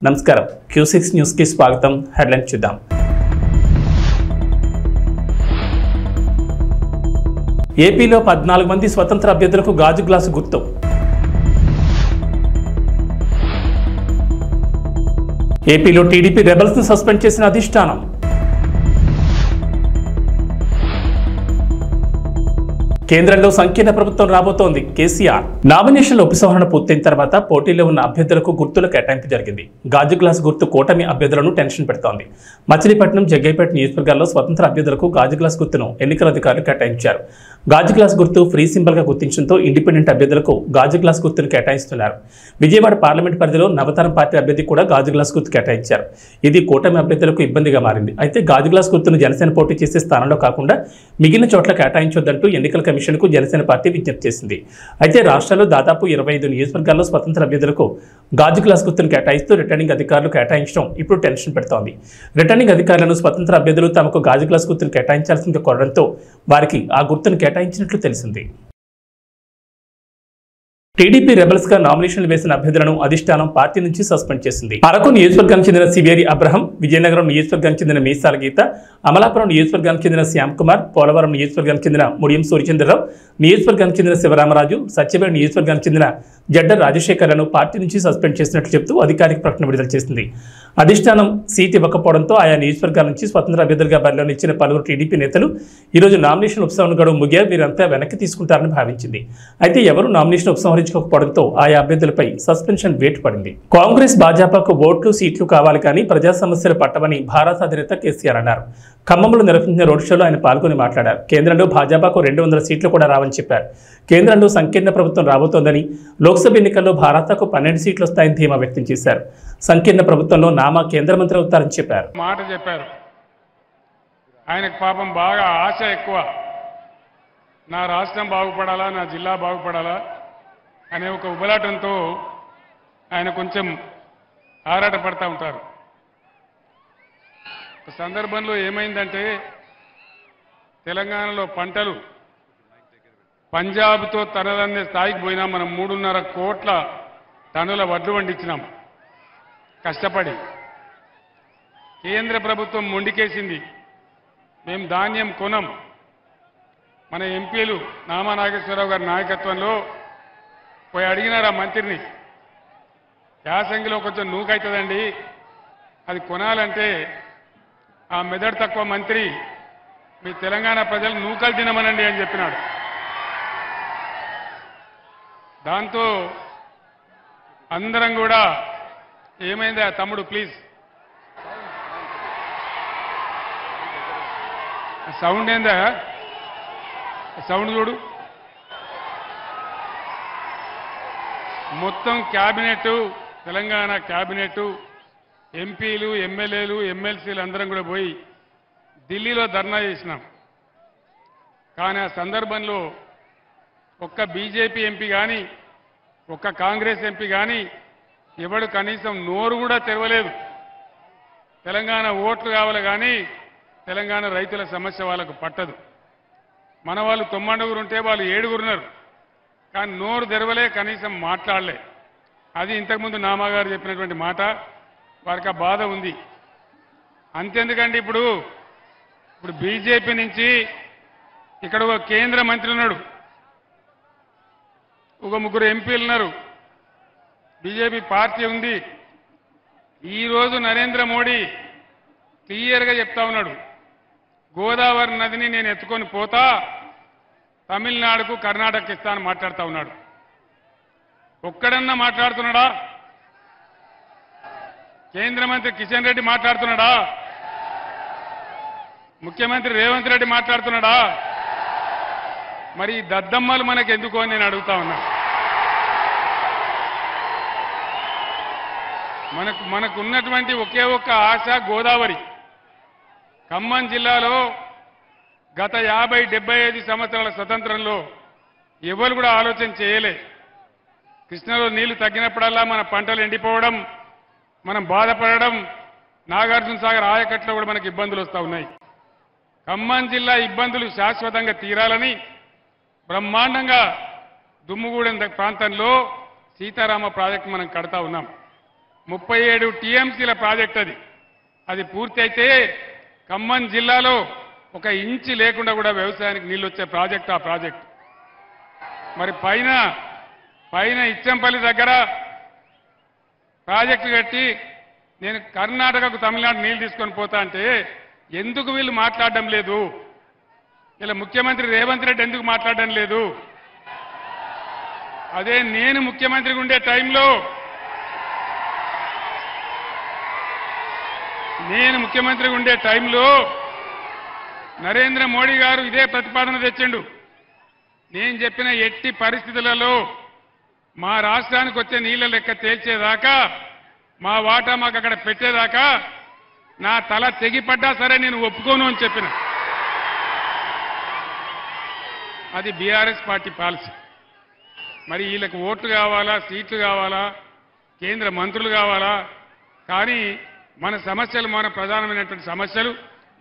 నమస్కారం Q6 news కి స్వాగతం. హెడ్లైన్ చూద్దాం. ఏపీలో 14 మంది స్వతంత్ర అభ్యర్థులకు గాజు గ్లాసు గుర్తు. ఏపీలో టీడీపీ రెబల్స్ ను సస్పెండ్ చేసిన అధిష్టానం. కేంద్రంలో సంకీర్ణ ప్రభుత్వం రాబోతోంది. కేసీఆర్ నామినేషన్ల ఉపసంహరణ పూర్తయిన తర్వాత పోటీలో ఉన్న అభ్యర్థులకు గుర్తుల కేటాయింపు జరిగింది. గాజు గ్లాస్ గుర్తు కూటమి అభ్యర్థులను టెన్షన్ పెడుతోంది. మచిలీపట్నం, జగ్గైపేట నియోజకవర్గాల్లో స్వతంత్ర అభ్యర్థులకు గాజు గ్లాస్ గుర్తును ఎన్నికల అధికారులు కేటాయించారు. గాజు గ్లాస్ గుర్తు ఫ్రీ సింబల్ గా గుర్తించడంతో ఇండిపెండెంట్ అభ్యర్థులకు గాజు గ్లాస్ గుర్తును కేటాయిస్తున్నారు. విజయవాడ పార్లమెంట్ పరిధిలో నవతరం పార్టీ అభ్యర్థి కూడా గాజు గ్లాస్ గుర్తు కేటాయించారు. ఇది కూటమి అభ్యర్థులకు ఇబ్బందిగా మారింది. అయితే గాజు గ్లాస్ గుర్తును జనసేన పోటీ చేసే స్థానంలో కాకుండా మిగిలిన చోట్ల కేటాయించొద్దంటూ ఎన్నికల కమిషన్కు జనసేన పార్టీ విజ్ఞప్తి చేసింది. అయితే రాష్ట్రంలో దాదాపు 25 నియోజకవర్గాల్లో స్వతంత్ర అభ్యర్థులకు గాజు గ్లాస్ గుర్తును కేటాయిస్తూ రిటర్నింగ్ అధికారులు కేటాయించడం ఇప్పుడు టెన్షన్ పెడుతోంది. రిటర్నింగ్ అధికారులను స్వతంత్ర అభ్యర్థులు తమకు గాజు గ్లాస్ గుర్తును కేటాయించాల్సిందిగా కోరడంతో వారికి ఆ గుర్తును కేటాయించినట్లు తెలిసింది. టీడీపీ రెబల్స్ గా నామినేషన్లు వేసిన అభ్యర్థులను అధిష్టానం పార్టీ నుంచి సస్పెండ్ చేసింది. అరకు నియోజకవర్గానికి చెందిన సివేరి అబ్రహం, విజయనగరం నియోజకవర్గానికి చెందిన మీసాల గీత, అమలాపురం నియోజకవర్గానికి చెందిన శ్యామ్ కుమార్, పోలవరం నియోజకవర్గానికి చెందిన ముడియం సూర్యచంద్రరావు, నియోజకవర్గానికి చెందిన శివరామరాజు, సత్యవేడు నియోజకవర్గానికి చెందిన జడ్డ రాజశేఖర్లను పార్టీ నుంచి సస్పెండ్ చేసినట్లు చెబుతూ అధికారిక ప్రకటన విడుదల చేసింది. అధిష్టానం సీట్ ఇవ్వకపోవడంతో ఆయా నియోజకవర్గాల నుంచి స్వతంత్ర అభ్యర్థులుగా బరిలో నిలిచిన పలువురు టీడీపీ నేతలు ఈరోజు నామినేషన్ ఉపసంహరణ గడువు ముగియా వీరంతా వెనక్కి తీసుకుంటారని భావించింది. అయితే ఎవరు నామినేషన్ ఉపసంహరించుకోకపోవడంతో ఆయా అభ్యర్థులపై సస్పెన్షన్ వేటు పడింది. కాంగ్రెస్, భాజపాకు ఓట్లు, సీట్లు కావాలి కానీ ప్రజా సమస్యలు పట్టవని భారత అధినేత కేసీఆర్ అన్నారు. ఖమ్మంలో నిర్వహించిన రోడ్ షోలో ఆయన పాల్గొని మాట్లాడారు. కేంద్రంలో భాజపాకు 200 సీట్లు కూడా రావని చెప్పారు. కేంద్రంలో సంకీర్ణ ప్రభుత్వం రాబోతోందని, లోక్సభ ఎన్నికల్లో భారతకు 12 సీట్లు వస్తాయని ధీమా వ్యక్తం చేశారు. సంకీర్ణ ప్రభుత్వంలో నామా కేంద్ర మంత్రి అవుతారని చెప్పారు. మాట చెప్పారు. ఆయనకు పాపం బాగా ఆశ ఎక్కువ. నా రాష్ట్రం బాగుపడాలా, నా జిల్లా బాగుపడాలా అనే ఒక ఉబలాటంతో ఆయన కొంచెం ఆరాటపడతా ఉంటారు. ఒక సందర్భంలో ఏమైందంటే తెలంగాణలో పంటలు పంజాబ్తో తనదన్నే స్థాయికి పోయినా మనం 3.5 కోట్ల టన్నుల వడ్లు పండించినాం కష్టపడి. కేంద్ర ప్రభుత్వం మొండికేసింది, మేము ధాన్యం కొనం. మన ఎంపీలు నామా నాగేశ్వరరావు గారి నాయకత్వంలో పోయి అడిగినారు ఆ మంత్రిని, యాసంగిలో కొంచెం నూకైతుందండి, అది కొనాలంటే ఆ మెదడు తక్కువ మంత్రి మీ తెలంగాణ ప్రజలు నూకలు తినమనండి అని చెప్పినాడు. దాంతో అందరం కూడా ఏమైందా తమ్ముడు ప్లీజ్ సౌండ్ ఏందా, సౌండ్ చూడు. మొత్తం క్యాబినెట్, తెలంగాణ క్యాబినెట్, ఎంపీలు, ఎమ్మెల్యేలు, ఎమ్మెల్సీలు అందరం కూడా పోయి ఢిల్లీలో ధర్నా చేసినాం. కానీ ఆ సందర్భంలో ఒక్క బీజేపీ ఎంపీ కానీ, ఒక్క కాంగ్రెస్ ఎంపీ కానీ ఎవడు కనీసం నోరు కూడా తెరవలేదు. తెలంగాణ ఓట్లు కావాలి కానీ తెలంగాణ రైతుల సమస్య వాళ్ళకు పట్టదు. మన వాళ్ళు 9 ఉంటే వాళ్ళు 7 ఉన్నారు, కానీ నోరు తెరవలే, కనీసం మాట్లాడలే. అది ఇంతకుముందు నామాగారు చెప్పినటువంటి మాట. వారికి ఆ బాధ ఉంది. అంతెందుకండి, ఇప్పుడు బీజేపీ నుంచి ఇక్కడ ఒక కేంద్ర మంత్రి ఉన్నాడు, ఒక 3 ఎంపీలు ఉన్నారు, బీజేపీ పార్టీ ఉంది. ఈరోజు నరేంద్ర మోడీ క్లియర్గా చెప్తా ఉన్నాడు, గోదావరి నదిని నేను ఎత్తుకొని పోతా, తమిళనాడుకు, కర్ణాటకకి ఇస్తాను మాట్లాడుతూ ఉన్నాడు. ఒక్కడన్నా మాట్లాడుతున్నాడా? కేంద్ర మంత్రి కిషన్ రెడ్డి మాట్లాడుతున్నాడా? ముఖ్యమంత్రి రేవంత్ రెడ్డి మాట్లాడుతున్నాడా? మరి ఈ దద్దమ్మలు మనకు ఎందుకు అని నేను అడుగుతా ఉన్నా. మనకు ఉన్నటువంటి ఒకే ఒక్క ఆశ గోదావరి. ఖమ్మం జిల్లాలో గత 50-75 సంవత్సరాల స్వతంత్రంలో ఎవరు కూడా ఆలోచన చేయలే. కృష్ణలో నీళ్లు తగ్గినప్పుడల్లా మన పంటలు ఎండిపోవడం, మనం బాధపడడం, నాగార్జున సాగర్ ఆయకట్లో కూడా మనకు ఇబ్బందులు వస్తూ ఉన్నాయి. ఖమ్మం జిల్లా ఇబ్బందులు శాశ్వతంగా తీరాలని బ్రహ్మాండంగా దుమ్ముగూడెం ప్రాంతంలో సీతారామ ప్రాజెక్టు మనం కడతా ఉన్నాం. 37 టీఎంసీల ప్రాజెక్ట్ అది పూర్తి అయితే ఖమ్మం జిల్లాలో ఒక ఇంచి లేకుండా కూడా వ్యవసాయానికి నీళ్ళు వచ్చే ప్రాజెక్ట్ ఆ ప్రాజెక్ట్. మరి పైన ఇచ్చంపల్లి దగ్గర ప్రాజెక్టు కట్టి నేను కర్ణాటకకు తమిళనాడు నీళ్లు తీసుకొని పోతా అంటే ఎందుకు వీళ్ళు మాట్లాడడం లేదు? ఇలా ముఖ్యమంత్రి రేవంత్ రెడ్డి ఎందుకు మాట్లాడడం లేదు? అదే నేను ముఖ్యమంత్రిగా ఉండే టైంలో నరేంద్ర మోడీ గారు ఇదే ప్రతిపాదన తెచ్చిండు. నేను చెప్పిన ఎట్టి పరిస్థితులలో మా రాష్ట్రానికి వచ్చే నీళ్ల లెక్క తేల్చేదాకా, మా వాటా మాకు అక్కడ పెట్టేదాకా నా తల తెగిపడ్డా సరే నేను ఒప్పుకోను అని చెప్పిన. అది బీఆర్ఎస్ పార్టీ పాలసీ. మరి వీళ్ళకి ఓట్లు కావాలా, సీట్లు కావాలా, కేంద్ర మంత్రులు కావాలా? కానీ మన సమస్యలు, మన ప్రధానమైనటువంటి సమస్యలు,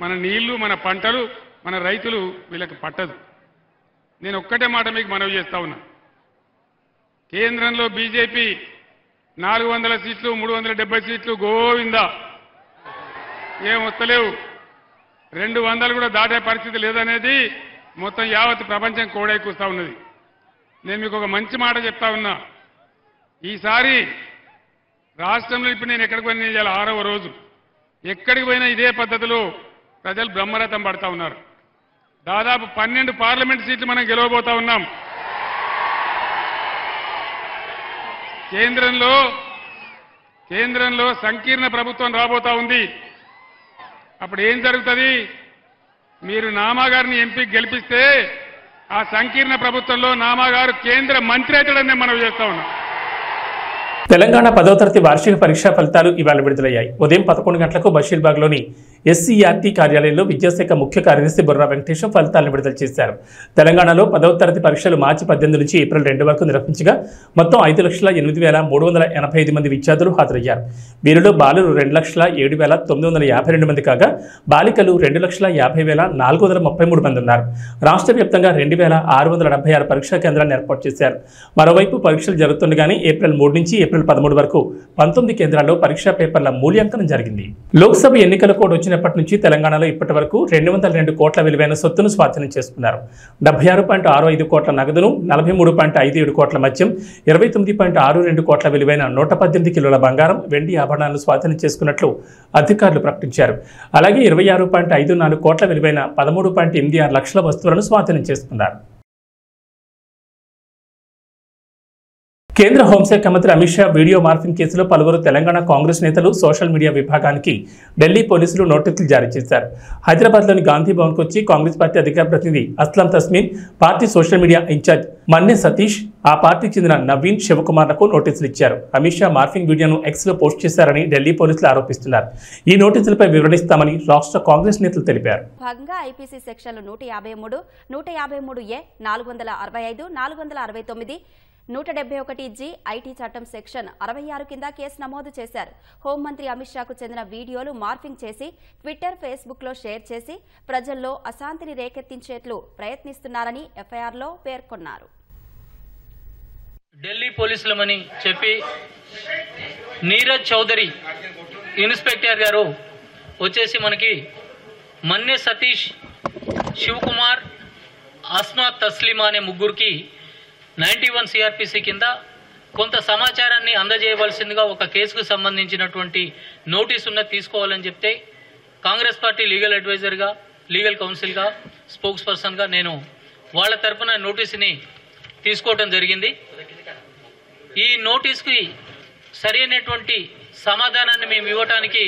మన నీళ్లు, మన పంటలు, మన రైతులు వీళ్ళకి పట్టదు. నేను ఒక్కటే మాట మీకు మనవి చేస్తా ఉన్నా. కేంద్రంలో బీజేపీ 400 సీట్లు, 370 సీట్లు గోవిందా, ఏం వస్తలేవు. 200 కూడా దాటే పరిస్థితి లేదనేది మొత్తం యావత్ ప్రపంచం కోడై కూస్తా ఉన్నది. నేను మీకు ఒక మంచి మాట చెప్తా ఉన్నా. ఈసారి రాష్ట్రంలో ఇప్పుడు నేను ఎక్కడికి పోయినా ఇవాళ 6వ రోజు, ఎక్కడికి పోయినా ఇదే పద్ధతిలో ప్రజలు బ్రహ్మరథం పడతా ఉన్నారు. దాదాపు 12 పార్లమెంట్ సీట్లు మనం గెలవబోతా ఉన్నాం. కేంద్రంలో సంకీర్ణ ప్రభుత్వం రాబోతా ఉంది. అప్పుడు ఏం జరుగుతుంది? మీరు నామాగారిని ఎంపీకి గెలిపిస్తే ఆ సంకీర్ణ ప్రభుత్వంలో నామాగారు కేంద్ర మంత్రి అవుతాడని మనం చేస్తా ఉన్నాం. తెలంగాణ 10వ తరగతి వార్షిక పరీక్షా ఫలితాలు ఇవాళ విడుదలయ్యాయి. ఉదయం 11 గంటలకు బషీర్బాగ్లోని ఎస్సీఆర్టీ కార్యాలయంలో విద్యాశాఖ ముఖ్య కార్యదర్శి బుర్రా వెంకటేశం ఫలితాలను విడుదల చేశారు. తెలంగాణలో 10వ తరగతి పరీక్షలు మార్చి 18 నుంచి ఏప్రిల్ 2 వరకు నిర్వహించగా మొత్తం 5,08,385 మంది విద్యార్థులు హాజరయ్యారు. వీరిలో బాలురు 2,07,952 మంది కాగా బాలికలు 2,50,433 మంది ఉన్నారు. రాష్ట్ర వ్యాప్తంగా 2,676 పరీక్షా కేంద్రాలను ఏర్పాటు చేశారు. మరోవైపు పరీక్షలు జరుగుతుండగానే ఏప్రిల్ 3 నుంచి ఏప్రిల్ 13 వరకు 19 కేంద్రాల్లో పరీక్షా పేపర్ల మూల్యాంకనం జరిగింది. లోక్సభ ఎన్నికల కోడ్ వచ్చినప్పటి నుంచి తెలంగాణలో ఇప్పటి వరకు 202 కోట్ల విలువైన సొత్తును స్వాధీనం చేసుకున్నారు. 76.65 కోట్ల నగదును, 43.57 కోట్ల మద్యం, 29.62 కోట్ల విలువైన 118 కిలోల బంగారం, వెండి ఆభరణాలను స్వాధీనం చేసుకున్నట్లు అధికారులు ప్రకటించారు. అలాగే 26.54 కోట్ల విలువైన 13.86 లక్షల వస్తువులను స్వాధీనం చేసుకున్నారు. కేంద్ర హోంశాఖ మంత్రి అమిత్ షా వీడియో మార్ఫింగ్ కేసులో పలువురు తెలంగాణ కాంగ్రెస్ నేతలు సోషల్ మీడియా విభాగానికి ఢిల్లీ పోలీసులు నోటీసులు జారీ చేశారు. హైదరాబాద్లోని గాంధీ భవన్కు వచ్చి కాంగ్రెస్ పార్టీ అధికార ప్రతినిధి Aslam Tasmeen, party social media incharge Manne Satish, ఆ పార్టీకి చెందిన నవీన్ శివకుమార్లకు నోటీసులు ఇచ్చారు. అమిత్ షా మార్ఫింగ్ వీడియోను ఎక్స్లో పోస్ట్ చేశారని ఢిల్లీ పోలీసులు ఆరోపిస్తున్నారు. ఈ నోటీసులపై వివరణిస్తామని రాష్ట్ర కాంగ్రెస్ నేతలు తెలిపారు. భాగంగా ఐపీసీ సెక్షన్లు 153, 153A, 465, 469, 171G, ఐటీ చట్టం సెక్షన్ 66 కింద కేసు నమోదు చేశారు. హోంమంత్రి అమిత్ షాకు చెందిన వీడియోలు మార్ఫింగ్ చేసి ట్విట్టర్, ఫేస్బుక్లో షేర్ చేసి ప్రజల్లో అశాంతిని రేకెత్తించేట్లు ప్రయత్నిస్తున్నారని ఎఫ్ఐఆర్లో పేర్కొన్నారు. ఢిల్లీ పోలీసులమని చెప్పి నీరజ్ చౌదరి ఇన్స్పెక్టర్ గారు వచ్చేసి మనకి మన్నె సతీష్, శివకుమార్, అస్మా తస్లీమా అనే ముగ్గురికి 91 సిఆర్పిసి కింద కొంత సమాచారాన్ని అందజేయవలసిందిగా ఒక కేసుకు సంబంధించినటువంటి నోటీసు ఉన్నది తీసుకోవాలని చెప్తే కాంగ్రెస్ పార్టీ లీగల్ అడ్వైజర్గా, లీగల్ కౌన్సిల్గా, స్పోక్స్ పర్సన్గా నేను వాళ్ళ తరఫున నోటీసుని తీసుకోవడం జరిగింది. ఈ నోటీస్కి సరైనటువంటి సమాధానాన్ని మేము ఇవ్వటానికి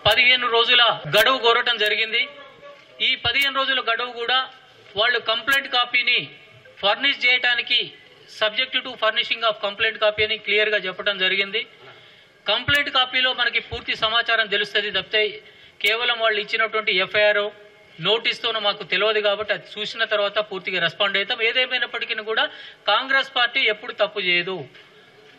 15 రోజుల గడువు కోరటం జరిగింది. ఈ 15 రోజుల గడువు కూడా వాళ్ళు కంప్లైంట్ కాపీని ఫర్నిష్ చేయడానికి subject to furnishing of complaint copy అని క్లియర్గా చెప్పడం జరిగింది. కంప్లైంట్ కాపీలో మనకి పూర్తి సమాచారం తెలుస్తుంది తప్పితే కేవలం వాళ్ళు ఇచ్చినటువంటి ఎఫ్ఐఆర్ నోటీస్తోనూ మాకు తెలియదు కాబట్టి అది చూసిన తర్వాత పూర్తిగా రెస్పాండ్ అవుతాం. ఏదేమైనప్పటికీ కూడా కాంగ్రెస్ పార్టీ ఎప్పుడు తప్పు చేయదు.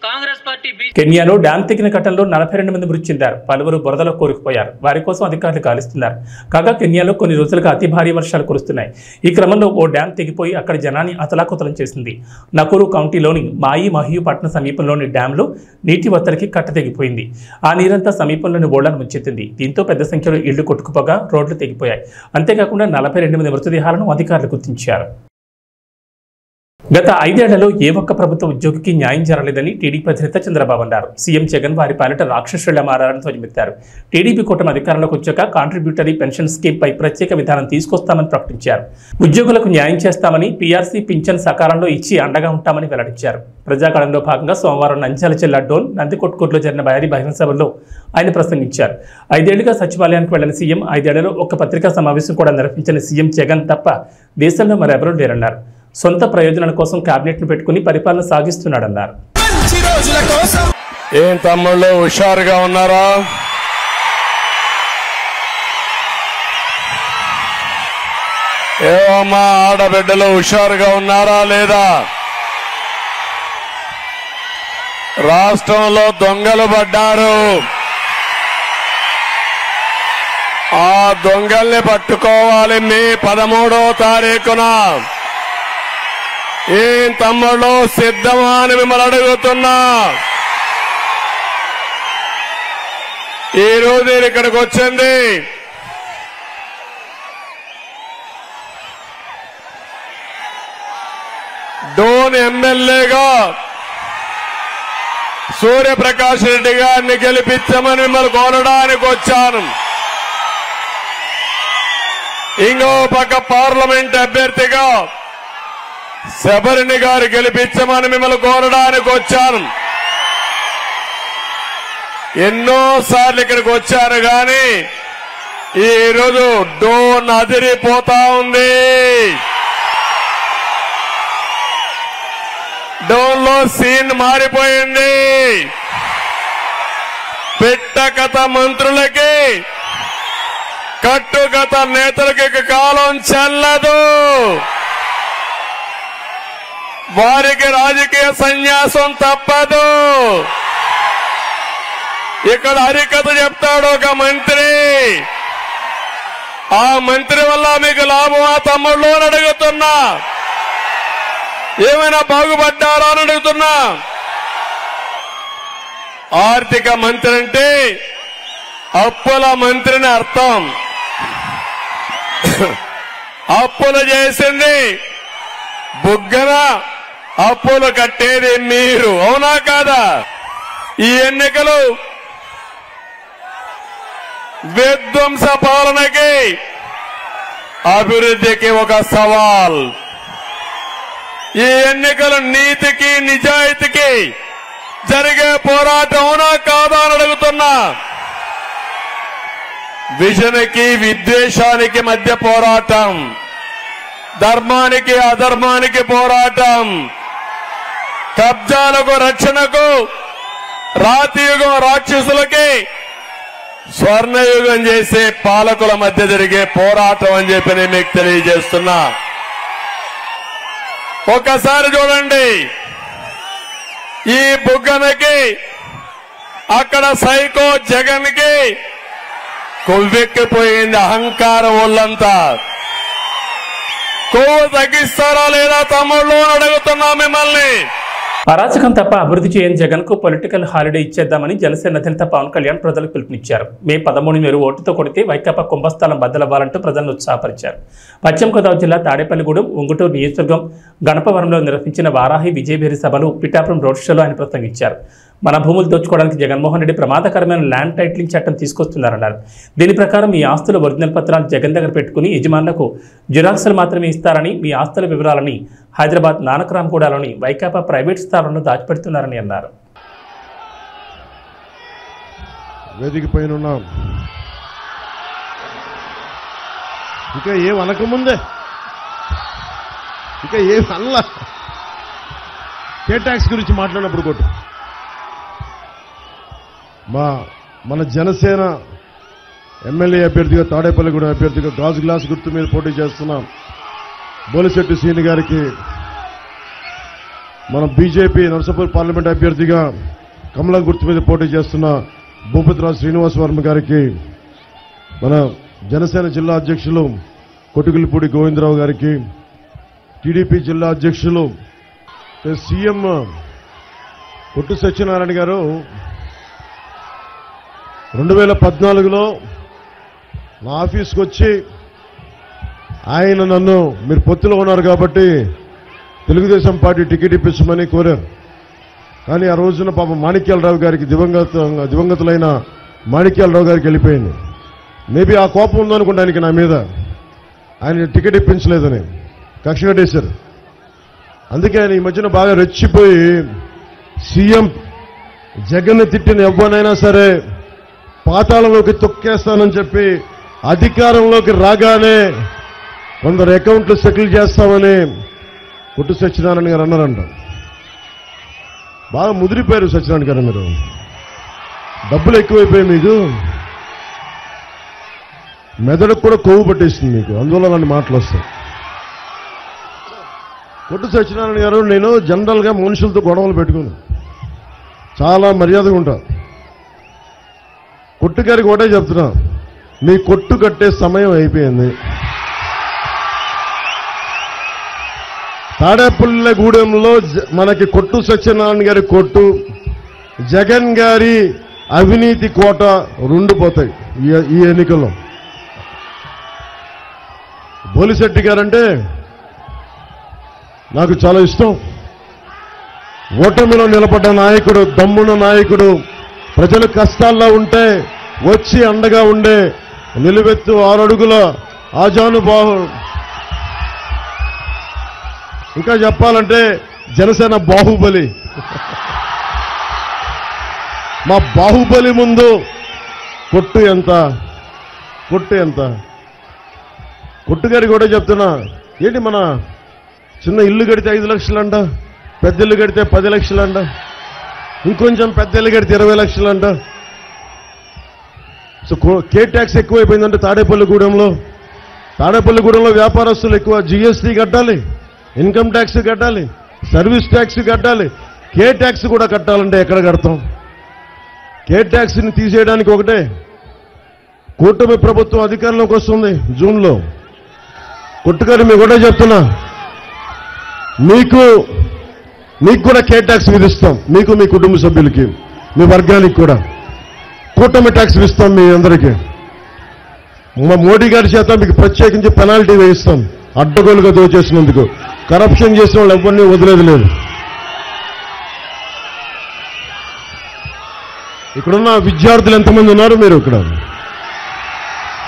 కాంగ్రెస్ పార్టీ కెన్యాలో డ్యాం తెగిన ఘటనలో 42 మంది మృతి చెందారు. పలువురు బురదలో కూరుకుపోయారు. వారి కోసం అధికారులు గాలిస్తున్నారు. కాగా కెన్యాలో కొన్ని రోజులుగా అతి భారీ వర్షాలు కురుస్తున్నాయి. ఈ క్రమంలో ఓ డ్యాం తెగిపోయి అక్కడి జనాన్ని అతలాకుతలం చేసింది. నకూరు కౌంటీలోని మాయి మహియు పట్టణ సమీపంలోని డ్యాంలో నీటి ఒత్తడికి కట్ట తెగిపోయింది. ఆ నీరంతా సమీపంలోని ఓళ్లను ముంచెత్తింది. దీంతో పెద్ద సంఖ్యలో ఇళ్లు కొట్టుకుపోగా రోడ్లు తెగిపోయాయి. అంతేకాకుండా 42 మంది మృతదేహాలను అధికారులు గుర్తించారు. గత 5 ఏళ్లలో ఏ ఒక్క ప్రభుత్వ ఉద్యోగికి న్యాయం జరగలేదని టీడీపీ అధినేత చంద్రబాబు అన్నారు. సీఎం జగన్ వారి పాలిట రాక్షసుడిలా మారారని ధ్వజమెత్తారు. టీడీపీ కూటమి అధికారంలోకి వచ్చాక కాంట్రిబ్యూటరీ పెన్షన్ స్కీమ్ పై ప్రత్యేక విధానం తీసుకొస్తామని ప్రకటించారు. ఉద్యోగులకు న్యాయం చేస్తామని, పీఆర్సీ పింఛన్ సకాలంలో ఇచ్చి అండగా ఉంటామని వెల్లడించారు. ప్రజాకాలంలో భాగంగా సోమవారం నంద్యాల జిల్లా డోన్ నందికొట్కూరులో జరిగిన భారీ బహిరంగ సభలో ఆయన ప్రసంగించారు. 5 ఏళ్లుగా సచివాలయానికి వెళ్లిన సీఎం 5 ఏళ్లలో ఒక్క పత్రికా సమావేశం కూడా నిర్వహించిన సీఎం జగన్ తప్ప దేశంలో మరెవరూ లేరన్నారు. సొంత ప్రయోజనాల కోసం కేబినెట్ ను పెట్టుకుని పరిపాలన సాగిస్తున్నాడన్నారు. ఏం తమ్ముళ్ళు హుషారుగా ఉన్నారా? ఏమమ్మా ఆడబిడ్డలు హుషారుగా ఉన్నారా లేదా? రాష్ట్రంలో దొంగలు పడ్డారు. ఆ దొంగల్ని పట్టుకోవాలి మే 13వ తారీఖున. ఏం తమ్ముళ్ళు సిద్ధమా అని మిమ్మల్ని అడుగుతున్నా. ఈ రోజు నేను ఇక్కడికి వచ్చింది డోన్ ఎమ్మెల్యేగా సూర్యప్రకాష్ రెడ్డి గారిని గెలిపించమని మిమ్మల్ని కోరడానికి వచ్చాను. ఇంకో పక్క పార్లమెంట్ అభ్యర్థిగా శబరిని గారు గెలిపించమని మిమ్మల్ని కోరడానికి వచ్చాను. ఎన్నోసార్లు ఇక్కడికి వచ్చారు కానీ ఈ రోజు డోన్ అదిరిపోతా ఉంది. డోన్ లో సీన్ మారిపోయింది. పిట్టకథ మంత్రులకి, కట్టుకథ నేతలకి కాలం చెల్లదు. వారికి రాజకీయ సన్యాసం తప్పదు. ఇక్కడ హరికథ చెప్తాడు ఒక మంత్రి. ఆ మంత్రి వల్ల మీకు లాభమా తమ్ముళ్ళు అని అడుగుతున్నా. ఏమైనా బాగుపడ్డారా అని అడుగుతున్నా. ఆర్థిక మంత్రి అంటే అప్పుల మంత్రిని అర్థం. అప్పులు చేసింది బుగ్గన, అప్పులు కట్టేది మీరు. అవునా కాదా? ఈ ఎన్నికలు విధ్వంస పాలనకి, అభివృద్ధికి ఒక సవాల్. ఈ ఎన్నికలు నీతికి, నిజాయితీకి జరిగే పోరాటం. అవునా కాదా అని అడుగుతున్నా. విజన్కి, విద్వేషానికి మధ్య పోరాటం, ధర్మానికి అధర్మానికి పోరాటం, కబ్జాలకు రక్షణకు, రాతియుగం రాక్షసులకి స్వర్ణయుగం చేసే పాలకుల మధ్య జరిగే పోరాటం అని చెప్పి నేను మీకు తెలియజేస్తున్నా. ఒకసారి చూడండి, ఈ బుగ్గనకి, అక్కడ సైకో జగన్ కి కొవ్వెక్కిపోయింది అహంకారం. ఒళ్ళంతా కొవ్వు తగ్గిస్తారా లేదా తమ్ముళ్ళు అని అడుగుతున్నా మిమ్మల్ని. అరాచకం తప్ప అభివృద్ధి చేయని జగన్ కు పొలిటికల్ హాలిడే ఇచ్చేద్దామని జనసేన అధినేత పవన్ కళ్యాణ్ ప్రజలకు పిలుపునిచ్చారు. మే 13 మీరు ఓటుతో కొడితే వైకాపా కుంభస్థలం బద్దలవ్వాలంటూ ప్రజలను ఉత్సాహపరిచారు. పశ్చిమ గోదావరి జిల్లా తాడేపల్లిగూడెం, ఉంగుటూరు నియోజకవర్గం గణపవరంలో నిర్వహించిన వారాహి విజయభేరి సభలు, పిఠాపురం రోడ్ షోలో ఆయన ప్రసంగించారు. మన భూములు దోచుకోవడానికి జగన్మోహన్ రెడ్డి ప్రమాదకరమైన ల్యాండ్ టైటిలింగ్ చట్టం తీసుకొస్తున్నారన్నారు. దీని ప్రకారం మీ ఆస్తుల ఒరిజినల్ పత్రాలు జగన్ దగ్గర పెట్టుకుని యజమానులకు జిరాక్సులు మాత్రమే ఇస్తారని, మీ ఆస్తుల వివరాలని హైదరాబాద్ నానక్రామ్గూడలోని వైకాపా ప్రైవేట్ స్థావరంలో దాచిపెడుతున్నారని అన్నారు. వేదిక పైన ఉన్నాం. ఇంకా ఏం అనకముందే, ఇంకా ఏం అనలా, కే ట్యాక్స్ గురించి మాట్లాడినప్పుడు కొట్టు. మన జనసేన ఎమ్మెల్యే అభ్యర్థిగా, తాడేపల్లిగూడెం అభ్యర్థిగా గాజు గ్లాస్ గుర్తు మీద పోటీ చేస్తున్నాం బోలిశెట్టి శ్రీని గారికి మన బీజేపీ నర్సాపూర్ పార్లమెంట్ అభ్యర్థిగా కమలం గుర్తు మీద పోటీ చేస్తున్న భూపతిరాజు శ్రీనివాస్ వర్మ గారికి, మన జనసేన జిల్లా అధ్యక్షులు కొట్టుకులపూడి గోవిందరావు గారికి, టీడీపీ జిల్లా అధ్యక్షులు సీఎం కొట్టు సత్యనారాయణ గారు 2014లో నా ఆఫీస్కి వచ్చి ఆయన నన్ను మీరు పొత్తులో ఉన్నారు కాబట్టి తెలుగుదేశం పార్టీ టికెట్ ఇప్పించమని కోరారు. కానీ ఆ రోజున పాపం మాణిక్యాలరావు గారికి దివంగతులైన మాణిక్యాలరావు గారికి వెళ్ళిపోయింది. మేబీ ఆ కోపం ఉందనుకుంటా ఆయనకి నా మీద, ఆయన టికెట్ ఇప్పించలేదని కక్ష కట్టేశారు. అందుకే ఆయన ఈ మధ్యన బాగా రెచ్చిపోయి సీఎం జగన్ తిట్టిన ఎవ్వనైనా సరే పాతాళంలోకి తొక్కేస్తానని చెప్పి అధికారంలోకి రాగానే కొందరు అకౌంట్లు సెటిల్ చేస్తామని కొట్టు సత్యనారాయణ గారు అన్నారంట. బాగా ముదిరిపోయారు సత్యనారాయణ గారు, మీరు డబ్బులు ఎక్కువైపోయాయి, మీకు మెదడుకు కూడా కొవ్వు పట్టేస్తుంది మీకు, అందువల్ల నన్ను మాటలు వస్తాయి. కొట్టు సత్యనారాయణ గారు, నేను జనరల్గా మనుషులతో గొడవలు పెట్టుకుని చాలా మర్యాదగా ఉంటా. కొట్టు గారికి ఒకటే చెప్తున్నా, మీ కొట్టు కట్టే సమయం అయిపోయింది. తాడేపల్లిగూడెంలో మనకి కొట్టు సత్యనారాయణ గారి కొట్టు, జగన్ గారి అవినీతి కోట రెండు పోతాయి ఈ ఎన్నికల్లో. బోలిశెట్టి గారంటే నాకు చాలా ఇష్టం. ఓటమిలో నిలబడ్డ నాయకుడు, దమ్మున నాయకుడు, ప్రజలు కష్టాల్లో ఉంటే వచ్చి అండగా ఉండే నిలువెత్తు 6 అడుగుల ఆజానుబాహు. ఇంకా చెప్పాలంటే జనసేన బాహుబలి. మా బాహుబలి ముందు కొట్టు ఎంత, కొట్టు ఎంత. కొట్టు గారికి కూడా చెప్తున్నా, ఏంటి మన చిన్న ఇల్లు కడితే 5 లక్షలంట, పెద్ద ఇల్లు కడితే 10 లక్షలంట, ఇంకొంచెం పెద్ద ఇల్లు కడితే 20 లక్షలంట. సో కే ట్యాక్స్ ఎక్కువైపోయిందంటే తాడేపల్లిగూడెంలో వ్యాపారస్తులు ఎక్కువ జీఎస్టీ కట్టాలి, ఇన్కమ్ ట్యాక్స్ కట్టాలి, సర్వీస్ ట్యాక్స్ కట్టాలి. కే ట్యాక్స్ కూడా కట్టాలంటే ఎక్కడ కడతాం? కే ట్యాక్స్ని తీసేయడానికి ఒకటే, కూటమి ప్రభుత్వం అధికారంలోకి వస్తుంది జూన్లో. కొట్టుగారు మీకు కూడా చెప్తున్నా, మీకు కూడా కే ట్యాక్స్ విధిస్తాం, మీకు మీ కుటుంబ సభ్యులకి, మీ వర్గానికి కూడా కూటమి ట్యాక్స్ ఇస్తాం. మీ అందరికీ మా మోడీ గారి చేత మీకు ప్రత్యేకించి పెనాల్టీ వేయిస్తాం, అడ్డగోలుగా దోచేసినందుకు. కరప్షన్ చేసిన వాళ్ళు ఎవరిని వదిలేదు లేదు. ఇక్కడున్న విద్యార్థులు ఎంతమంది ఉన్నారు? మీరు ఇక్కడ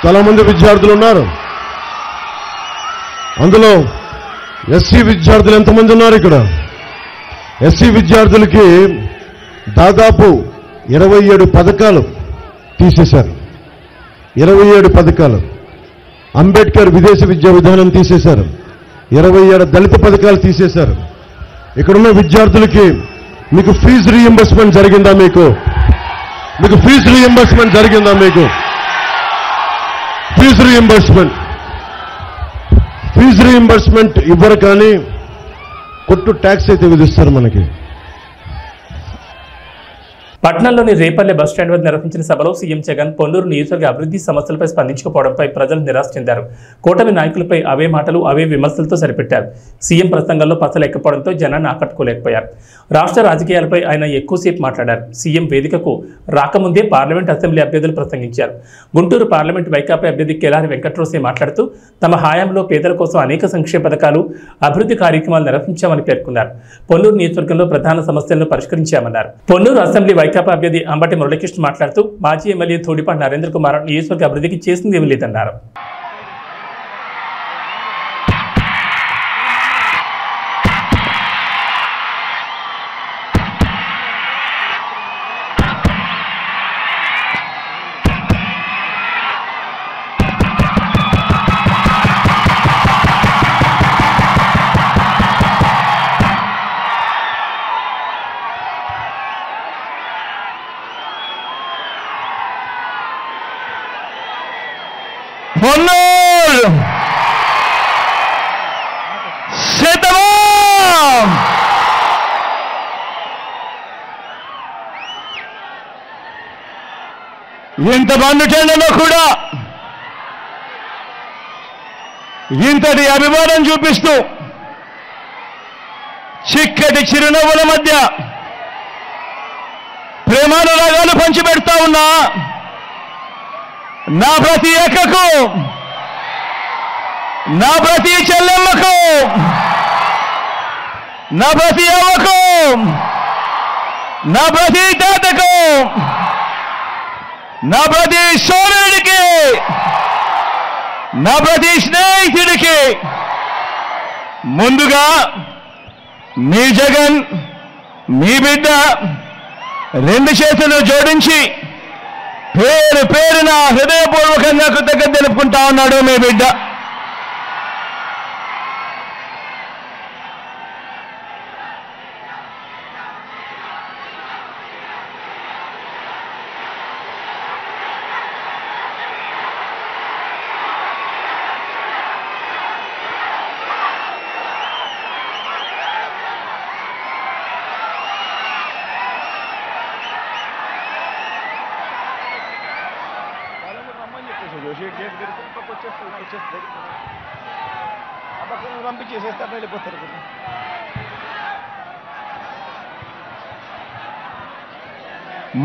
చాలా మంది విద్యార్థులు ఉన్నారు. అందులో ఎస్సీ విద్యార్థులు ఎంతమంది ఉన్నారు? ఇక్కడ ఎస్సీ విద్యార్థులకి దాదాపు 27 పథకాలు తీసేశారు. 27 పథకాలు. అంబేద్కర్ విదేశీ విద్యా విధానం తీసేశారు. 27 దళిత పథకాలు తీసేశారు. ఇక్కడున్న విద్యార్థులకి మీకు ఫీజు రీయింబర్స్మెంట్ జరిగిందా? మీకు ఫీజు రీయింబర్స్మెంట్ జరిగిందా? మీకు ఫీజు రీయింబర్స్మెంట్ ఇవ్వరు, కానీ కొట్టు ట్యాక్స్ అయితే విధిస్తారు మనకి. పట్నంలోని రేపల్లె బస్టాండ్ వద్ద నిర్వహించిన సభలో సీఎం జగన్ పొన్నూరు నియోజకవర్గ అభివృద్ధి సమస్యలపై స్పందించకపోవడంపై ప్రజలు నిరాశ చెందారు. కూటమి నాయకులపై అవే మాటలు, అవే విమర్శలతో సరిపెట్టారు. సీఎం ప్రసంగంలో పసలేకపోవడంతో జనాన్ని ఆకట్టుకోలేకపోయారు. రాష్ట్ర రాజకీయాలపై ఆయన ఎక్కువసేపు మాట్లాడారు. సీఎం వేదికకు రాకముందే పార్లమెంట్, అసెంబ్లీ అభ్యర్థులు ప్రసంగించారు. గుంటూరు పార్లమెంట్ వైకాపా అభ్యర్థి కెలారి వెంకట్రోసే మాట్లాడుతూ తమ హయాంలో పేదల కోసం అనేక సంక్షేమ పథకాలు, అభివృద్ధి కార్యక్రమాలు నిర్వహించామని పేర్కొన్నారు. పొన్నూరు నియోజకవర్గంలో ప్రధాన సమస్యలను పరిష్కరించామన్నారు. పొన్నూరు అసెంబ్లీ వైకాపా అభ్యర్థి అంబటి మురళీకృష్ణ మాట్లాడుతూ మాజీ ఎమ్మెల్యే థోడిపాటి నరేంద్ర కుమార్ నియోజకవర్గ అభివృద్ధికి చేసింది ఏమీ లేదన్నారు. పొన్నూరు శతమం ఇంత మండుటెండలో కూడా ఇంతటి అభిమానం చూపిస్తూ చిక్కటి చిరునవ్వుల మధ్య ప్రేమానురాగాలు పంచిపెడతా ఉన్నా నా ప్రతి అక్కకు, నా ప్రతి చెల్లెమ్మకు, నా ప్రతి అవ్వకు, నా ప్రతి తాతకు, నా ప్రతి సోదరుడికి, నా ప్రతి స్నేహితుడికి ముందుగా మీ జగన్, మీ బిడ్డ రెండు చేతులు జోడించి పేరు పేరున హృదయపూర్వకంగా కృతజ్ఞతలు తెలుపుకుంటా ఉన్నాడు మీ బిడ్డ.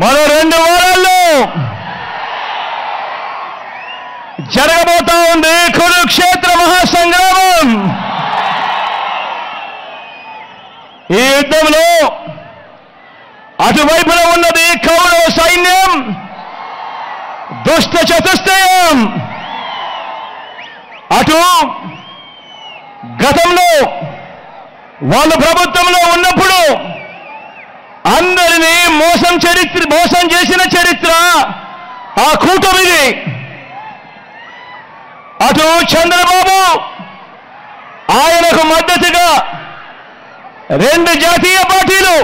మరో 2 వారాల్లో జరగబోతా ఉంది కురుక్షేత్ర మహాసంగ్రామం. ఈ యుద్ధంలో అటువైపున ఉన్నది కౌరవ సైన్యం, దుష్ట చతుష్టయం. అటు గతంలో వాళ్ళు ప్రభుత్వంలో ఉన్నప్పుడు అందరినీ మోసం చేసిన చరిత్ర ఆ కూటమిది. అటు చంద్రబాబు, ఆయనకు మద్దతుగా 2 జాతీయ పార్టీలు,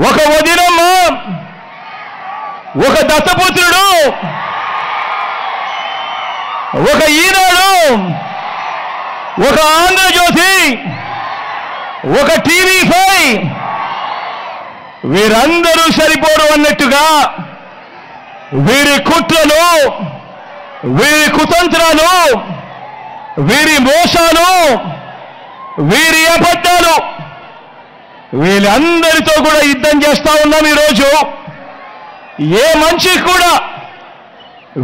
ఒక వదినమ్మ, ఒక దత్తపుత్రుడు, ఒక ఈనాడు, ఒక ఆంధ్రజ్యోతి, ఒక టీవీ5, వీరందరూ సరిపోరు అన్నట్టుగా వీరి కుట్రలు, వీరి కుతంత్రాలు, వీరి మోసాలు, వీరి అబద్ధాలు, వీళ్ళందరితో కూడా యుద్ధం చేస్తా ఉన్నాం ఈరోజు. ఏ మనిషి కూడా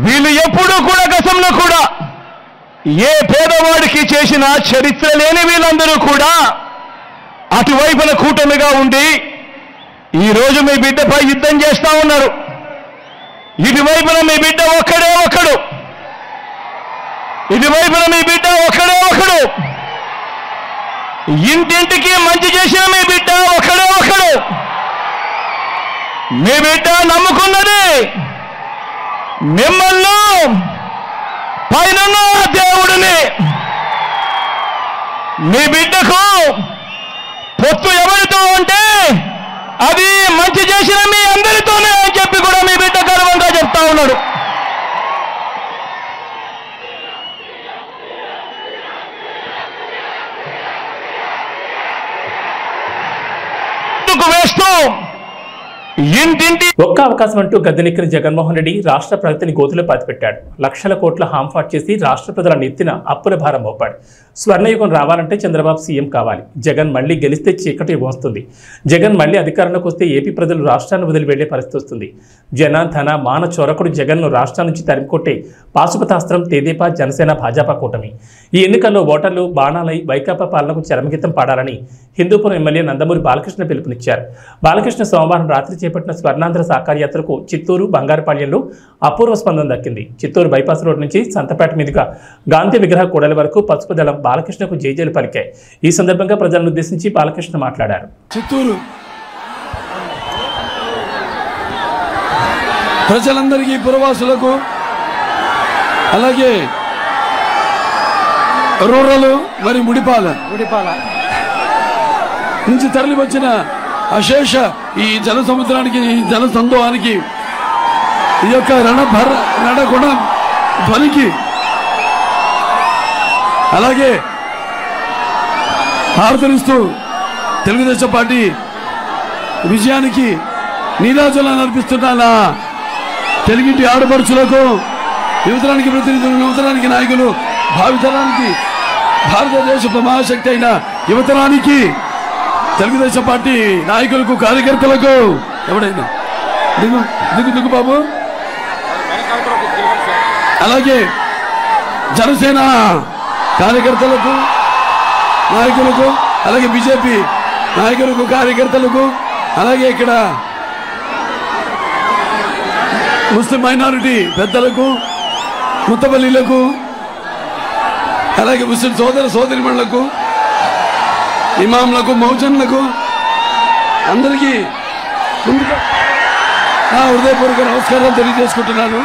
వీళ్ళు ఎప్పుడూ కూడా గతంలో కూడా ఏ పేదవాడికి చేసిన చరిత్ర లేని వీళ్ళందరూ కూడా అటువైపున కూటమిగా ఉండి ఈరోజు మీ బిడ్డపై యుద్ధం చేస్తా ఉన్నారు. ఇటువైపున మీ బిడ్డ ఒక్కడే ఒకడు, ఇటువైపున మీ బిడ్డ ఒక్కడే ఒకడు, ఇంటింటికి మంచి చేసిన మీ బిడ్డ ఒక్కడే ఒకడు. మీ బిడ్డ నమ్ముకున్నది మిమ్మల్ని, పైన దేవుడిని. మీ బిడ్డకు పొత్తు ఎవరితో అంటే అది మంచి చేసిన మీ అందరితోనే అని చెప్పి కూడా మీ బిడ్డ గర్వంగా చెప్తా ఉన్నాడు. వేస్తూ ఇంటింటి ఒక్క అవకాశం అంటూ గద్దెనెక్కిన జగన్మోహన్ రెడ్డి రాష్ట్ర ప్రగతిని గోతులో పాతిపెట్టాడు. లక్షల కోట్ల హాంఫాట్ చేసి రాష్ట్ర ప్రజల నెత్తిన అప్పుల భారం మోపాడు. స్వర్ణయుగం రావాలంటే చంద్రబాబు సీఎం కావాలి. జగన్ మళ్లీ గెలిస్తే చీకటి వస్తుంది. జగన్ మళ్లీ అధికారంలోకి వస్తే ఏపీ ప్రజలు రాష్ట్రాన్ని వదిలి వెళ్లే పరిస్థితి వస్తుంది. జన ధన మాన చొరకుడు జగన్ను రాష్ట్రం నుంచి తరిమికొట్టే పాశుపతాస్త్రం తెదేపా, జనసేన, భాజపా కూటమి. ఈ ఎన్నికల్లో ఓటర్లు బాణాలై వైకాపా పాలనకు చరమగీతం పాడాలని హిందూపురం ఎమ్మెల్యే నందమూరి బాలకృష్ణ పిలుపునిచ్చారు. బాలకృష్ణ సోమవారం రాత్రి చేపట్టిన స్వర్ణాంధ్ర సాకార యాత్రకు చిత్తూరు, బంగారుపాళ్యంలో అపూర్వ స్పందన దక్కింది. చిత్తూరు బైపాస్ రోడ్ నుంచి సంతపేట మీదుగా గాంధీ విగ్రహ కూడలి వరకు పసుపు దళం బాలకృష్ణకు జైజైలు పలికాయి. ఈ సందర్భంగా ప్రజలను ఉద్దేశించి బాలకృష్ణ మాట్లాడారు. చిత్తూరు ప్రజలందరికీ, పురవాసులకు, అలాగే రూరల్ మరి ముడిపాల నుంచి తరలి వచ్చిన అశేష ఈ జల సముద్రానికి, ఈ జల సందోహానికి, ఈ యొక్క రణగుణ ధ్వనికి, అలాగే హారతనిస్తూ తెలుగుదేశం పార్టీ విజయానికి నీరాజనాలు అర్పిస్తున్న తెలుగింటి ఆడపడుచులకు, యువతరానికి ప్రతినిధులు, యువతరానికి నాయకులు, భావితరానికి భారతదేశ మహాశక్తి అయిన యువతరానికి, తెలుగుదేశం పార్టీ నాయకులకు, కార్యకర్తలకు, ఎవడైనా దిగు దిగు దిగు బాబు, అలాగే జనసేన కార్యకర్తలకు, నాయకులకు, అలాగే బీజేపీ నాయకులకు, కార్యకర్తలకు, అలాగే ఇక్కడ ముస్లిం మైనారిటీ పెద్దలకు, ముత్తపల్లిలకు, అలాగే ముస్లిం సోదరిమణులకు, ఇమాంలకు, మౌజన్లకు అందరికీ ముందుగా నా హృదయపూర్వక నమస్కారాలు తెలియజేసుకుంటున్నాను.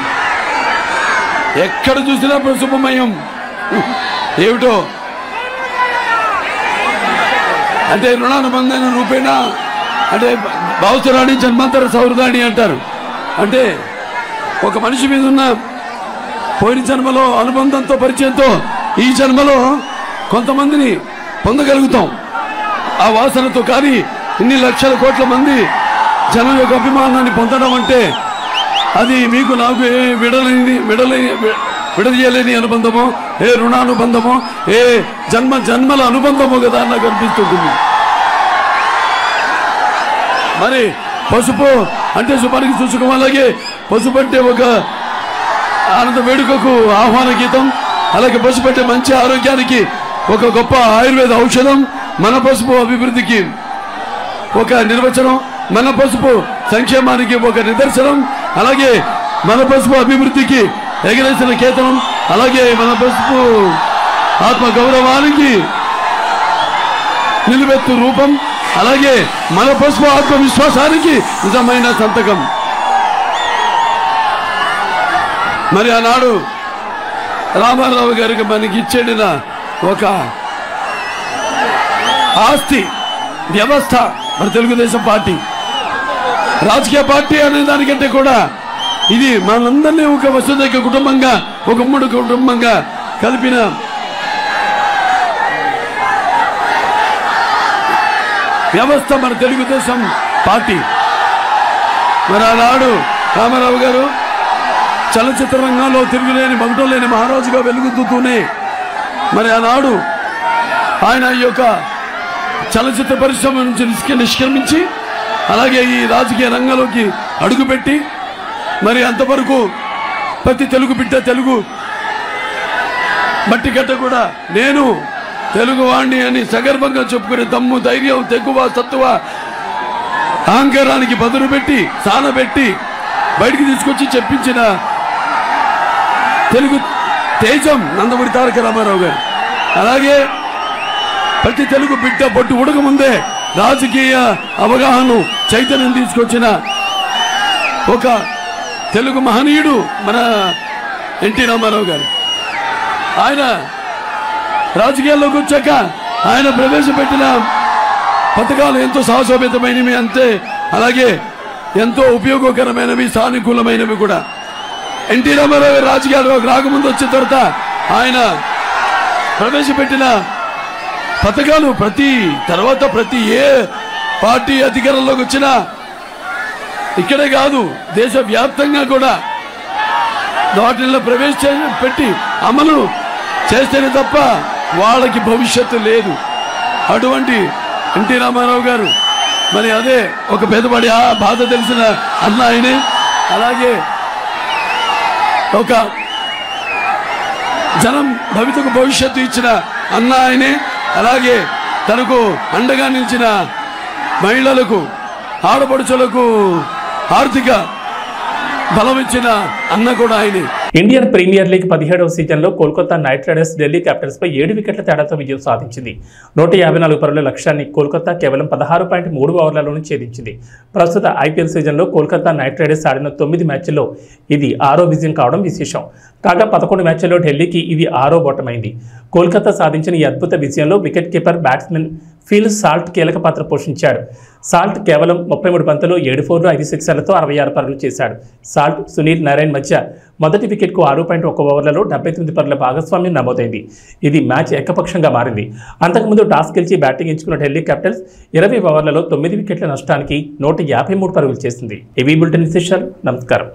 ఎక్కడ చూసినా శుభమయం ఏమిటో అంటే రుణానుబంధన రూపేణ అంటే భావసురాణి జన్మాంతర సౌహృదాన్ని అంటారు. అంటే ఒక మనిషి మీద ఉన్న పోయిన జన్మలో అనుబంధంతో, పరిచయంతో ఈ జన్మలో కొంతమందిని పొందగలుగుతాం ఆ వాసనతో. కానీ ఇన్ని లక్షల కోట్ల మంది జనం యొక్క అభిమానాన్ని పొందడం అంటే అది మీకు నాకు ఏ విడదీయలేని అనుబంధమో, ఏ రుణానుబంధమో, ఏ జన్మల అనుబంధమో కదా నాకు అనిపిస్తుంది. మరి పసుపు అంటే శుభానికి సూచకం, అలాగే పసుపు అంటే ఒక ఆనంద వేడుకకు ఆహ్వాన గీతం, అలాగే పసుపు అంటే మంచి ఆరోగ్యానికి ఒక గొప్ప ఆయుర్వేద ఔషధం, మన పసుపు అభివృద్ధికి ఒక నిర్వచనం, మన పసుపు సంక్షేమానికి ఒక నిదర్శనం, అలాగే మన పసుపు అభివృద్ధికి ఎగరేసిన కేతనం, అలాగే మన పసుపు ఆత్మ గౌరవానికి నిలువెత్తు రూపం, అలాగే మన పసుపు ఆత్మవిశ్వాసానికి నిజమైన సంతకం. మరి ఆనాడు రామారావు గారికి మనకి ఇచ్చేడిన ఒక ఆస్తి వ్యవస్థ మన తెలుగుదేశం పార్టీ. రాజకీయ పార్టీ అనే దానికంటే కూడా ఇది మనందరినీ ఒక వసుదైక కుటుంబంగా, ఒక ఉమ్మడి కుటుంబంగా కలిపిన వ్యవస్థ మన తెలుగుదేశం పార్టీ. మరి ఆనాడు రామారావు గారు చలచిత్ర రంగంలో తిరుగులేని, మగటం లేని మహారాజుగా వెలుగుతూనే మరి ఆనాడు ఆయన ఈ యొక్క చలచిత్ర పరిశ్రమ నుంచి నిష్క్రమించి అలాగే ఈ రాజకీయ రంగంలోకి అడుగుపెట్టి మరి అంతవరకు ప్రతి తెలుగు బిడ్డ, తెలుగు మట్టి గడ్డ కూడా నేను తెలుగు వాణ్ణి అని సగర్వంగా చెప్పుకునే దమ్ము, ధైర్యం, తెగువ, సత్తువ, అహంకారానికి బదులు పెట్టి, సానబెట్టి బయటికి తీసుకొచ్చి చెప్పించిన తెలుగు తేజం నందమూరి తారక రామారావు గారు. అలాగే ప్రతి తెలుగు బిడ్డ బొట్టు ఉడక ముందే రాజకీయ అవగాహన, చైతన్యం తీసుకొచ్చిన ఒక తెలుగు మహనీయుడు మన ఎన్టీ రామారావు గారు. ఆయన రాజకీయాల్లోకి వచ్చాక ఆయన ప్రవేశపెట్టిన పథకాలు ఎంతో సాహసోపేతమైనవి, అంతే అలాగే ఎంతో ఉపయోగకరమైనవి, సానుకూలమైనవి కూడా. ఎన్టీ రామారావు గారు రాజకీయాల్లోకి రాకముందు వచ్చిన తర్వాత ఆయన ప్రవేశపెట్టిన పథకాలు ప్రతి ఏ పార్టీ అధికారంలోకి వచ్చినా ఇక్కడే కాదు దేశవ్యాప్తంగా కూడా వాటిల్లో ప్రవేశపెట్టి అమలు చేస్తేనే తప్ప వాళ్ళకి భవిష్యత్తు లేదు. అటువంటి ఎన్టీ రామారావు గారు మరి అదే ఒక పేదవాడి ఆ బాధ తెలిసిన అన్న ఆయనే. అలాగే ఒక జనం భవిష్యత్తు ఇచ్చిన అన్న ఆయనే. అలాగే తనకు అండగా నిలిచిన మహిళలకు, ఆడపడుచులకు ఆర్థిక బలం ఇచ్చిన అన్న కూడా ఆయనే. ఇండియన్ ప్రీమియర్ లీగ్ 17వ సీజన్లో Kolkata knight riders Delhi capitals పై 7 వికెట్ల తేడాతో విజయం సాధించింది. 154 పరుగుల లక్ష్యాన్ని కోల్కతా కేవలం 16.3 ఓవర్లలోనే ఛేదించింది. ప్రస్తుత ఐపీఎల్ సీజన్లో కోల్కతా నైట్ రైడర్స్ ఆడిన 9 మ్యాచ్ల్లో ఇది 6వ విజయం కావడం విశేషం. కాగా 11 మ్యాచ్ల్లో ఢిల్లీకి ఇది 6వ ఓటమైంది. కోల్కతా సాధించిన ఈ అద్భుత విజయంలో wicket keeper batsmen Phil Salt కీలక పాత్ర పోషించాడు. సాల్ట్ కేవలం 33 బంతులు 7 ఫోర్లు 5 సిక్సర్లతో 66 పరుగులు చేశాడు. సాల్ట్, సునీల్ నారాయణ్ మధ్య మొదటి వికెట్కు 6.1 ఓవర్లలో 79 పరుగుల భాగస్వామ్యం నమోదైంది. ఇది మ్యాచ్ ఏకపక్షంగా మారింది. అంతకుముందు టాస్ గెలిచి బ్యాటింగ్ ఎంచుకున్న ఢిల్లీ క్యాపిటల్స్ 20 ఓవర్లలో 9 వికెట్ల నష్టానికి 153 పరుగులు చేసింది. ఇవి బులెటిన్ విశేషాలు. నమస్కారం.